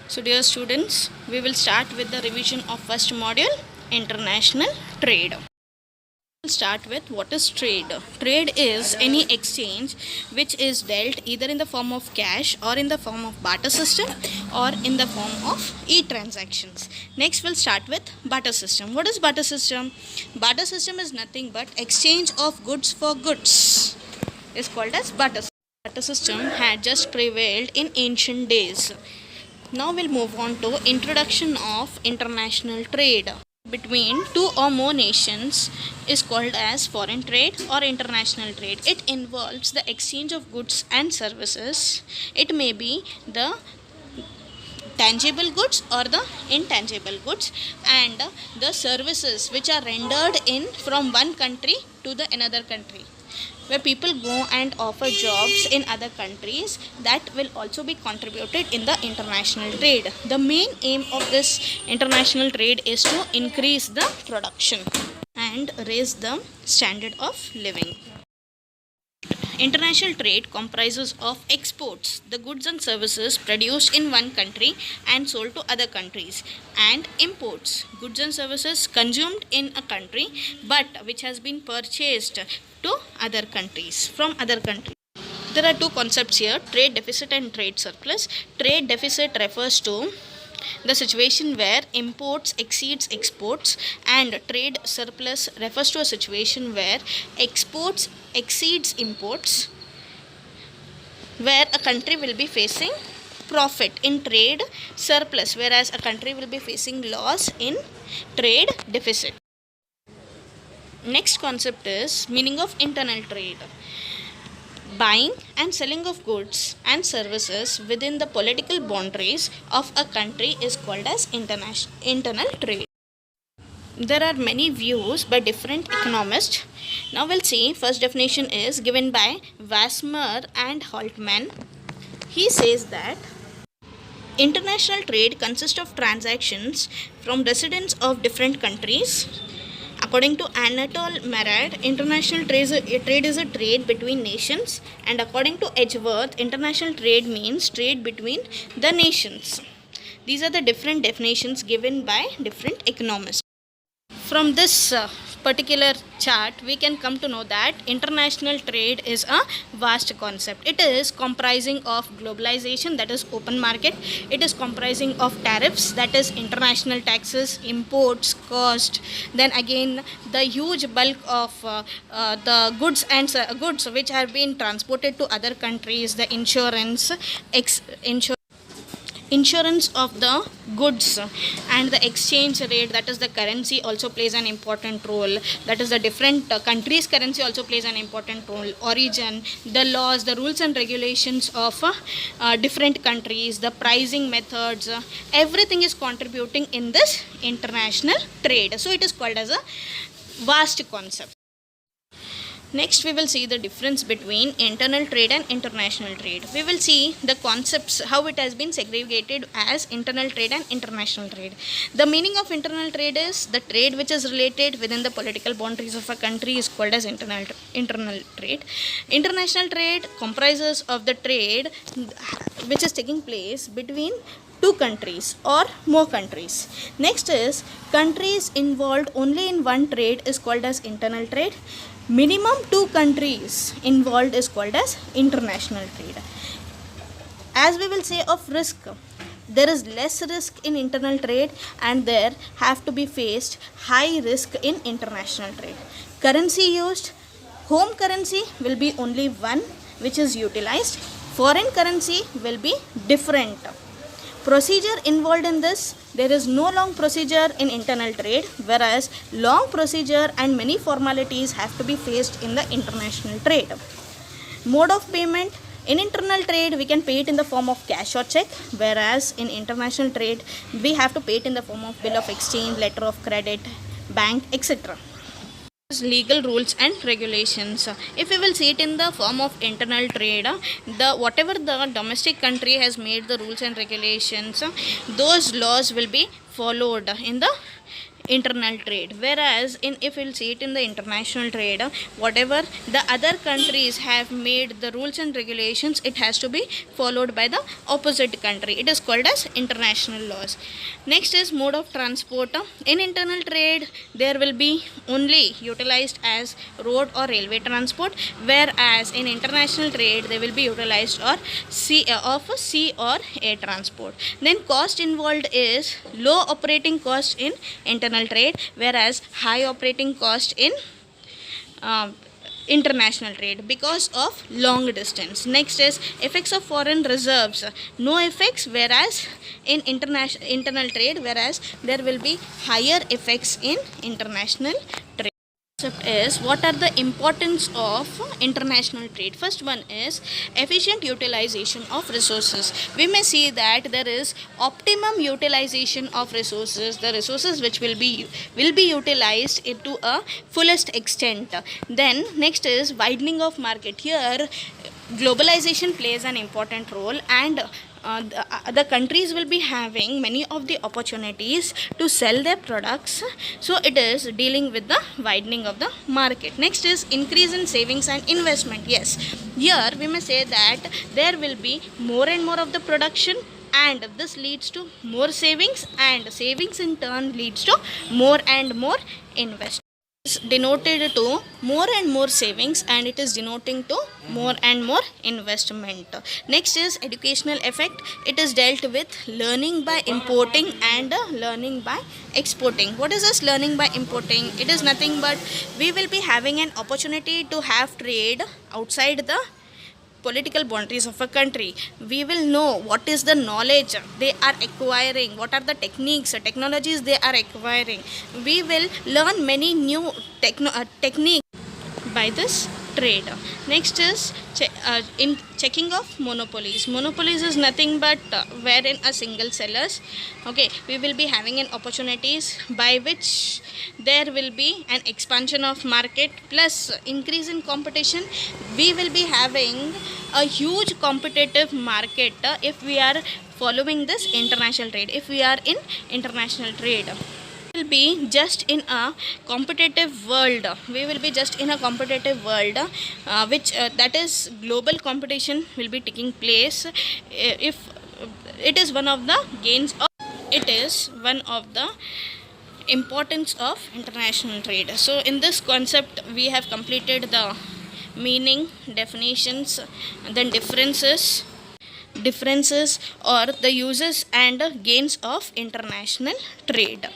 So dear students, we will start with the revision of first module, International Trade. We'll start with what is trade. Trade is any exchange which is dealt either in the form of cash or in the form of barter system or in the form of e-transactions. Next we'll start with barter system. What is barter system? Barter system is nothing but exchange of goods for goods. Is called as barter system. Barter system had just prevailed in ancient days. Now we'll move on to introduction of international trade. Between two or more nations is called as foreign trade or international trade. It involves the exchange of goods and services. It may be the tangible goods or the intangible goods, and the services which are rendered in from one country to the another country, where people go and offer jobs in other countries, that will also be contributed in the international trade. The main aim of this international trade is to increase the production and raise the standard of living. International trade comprises of exports, the goods and services produced in one country and sold to other countries, and imports, goods and services consumed in a country but which has been purchased to other countries from other countries. There are two concepts here, trade deficit and trade surplus. Trade deficit refers to the situation where imports exceeds exports, and trade surplus refers to a situation where exports exceeds imports, where a country will be facing profit in trade surplus, whereas a country will be facing loss in trade deficit. Next concept is meaning of internal trade. Buying and selling of goods and services within the political boundaries of a country is called as internal trade. There are many views by different economists. Now we'll see. First definition is given by Wasmer and Holtman. He says that international trade consists of transactions from residents of different countries. According to Anatole Marad, international trade is a trade between nations, and according to Edgeworth, international trade means trade between the nations. These are the different definitions given by different economists. From this particular chart, we can come to know that international trade is a vast concept. It is comprising of globalization, that is open market. It is comprising of tariffs, that is international taxes, imports, cost. Then again, the huge bulk of the goods and goods which have been transported to other countries, the insurance of the goods, and the exchange rate, that is the currency, also plays an important role. That is the different countries' currency also plays an important role. Origin, the laws, the rules and regulations of different countries, the pricing methods, everything is contributing in this international trade. So it is called as a vast concept. Next, we will see the difference between internal trade and international trade. We will see the concepts, how it has been segregated as internal trade and international trade. The meaning of internal trade is the trade which is related within the political boundaries of a country is called as internal trade. International trade comprises of the trade which is taking place between two countries or more countries. Next is countries involved only in one trade is called as internal trade. Minimum two countries involved is called as international trade. As we will say of risk, there is less risk in internal trade and there have to be faced high risk in international trade. Currency used, home currency will be only one which is utilized. Foreign currency will be different. Procedure involved in this, there is no long procedure in internal trade, whereas long procedure and many formalities have to be faced in the international trade. Mode of payment, in internal trade we can pay it in the form of cash or check, whereas in international trade we have to pay it in the form of bill of exchange, letter of credit, bank, etc. Legal rules and regulations. If we will see it in the form of internal trade, the whatever the domestic country has made the rules and regulations, those laws will be followed in the internal trade. Whereas in, if we'll see it in the international trade, whatever the other countries have made the rules and regulations, it has to be followed by the opposite country. It is called as international laws. Next is mode of transport. In internal trade, there will be only utilized as road or railway transport, whereas in international trade they will be utilized or sea or air transport. Then cost involved is low operating cost in internal trade, whereas high operating cost in international trade because of long distance. Next is effects of foreign reserves. No effects, whereas in internal trade, whereas there will be higher effects in international trade. Concept is what are the importance of international trade. First one is efficient utilization of resources. We may see that there is optimum utilization of resources, the resources which will be utilized to a fullest extent. Then next is widening of market. Here globalization plays an important role, and the countries will be having many of the opportunities to sell their products, so it is dealing with the widening of the market. Next is increase in savings and investment. Yes, here we may say that there will be more and more of the production, and this leads to more savings, and savings in turn leads to more and more investment. Is denoted to more and more savings, and it is denoting to more and more investment. Next is educational effect. It is dealt with learning by importing and learning by exporting. What is this learning by importing? It is nothing but we will be having an opportunity to have trade outside the political boundaries of a country. We will know what is the knowledge they are acquiring, what are the technologies they are acquiring. We will learn many new techniques by this trade. Next is in checking of monopolies. Monopolies is nothing but wherein a single sellers, okay, we will be having an opportunities by which there will be an expansion of market plus increase in competition. We will be having a huge competitive market if we are following this international trade. If we are in international trade, will be just in a competitive world. We will be just in a competitive world, which that is global competition will be taking place. If it is one of the gains of, it is one of the importance of international trade. So in this concept we have completed the meaning, definitions, then differences or the uses and gains of international trade.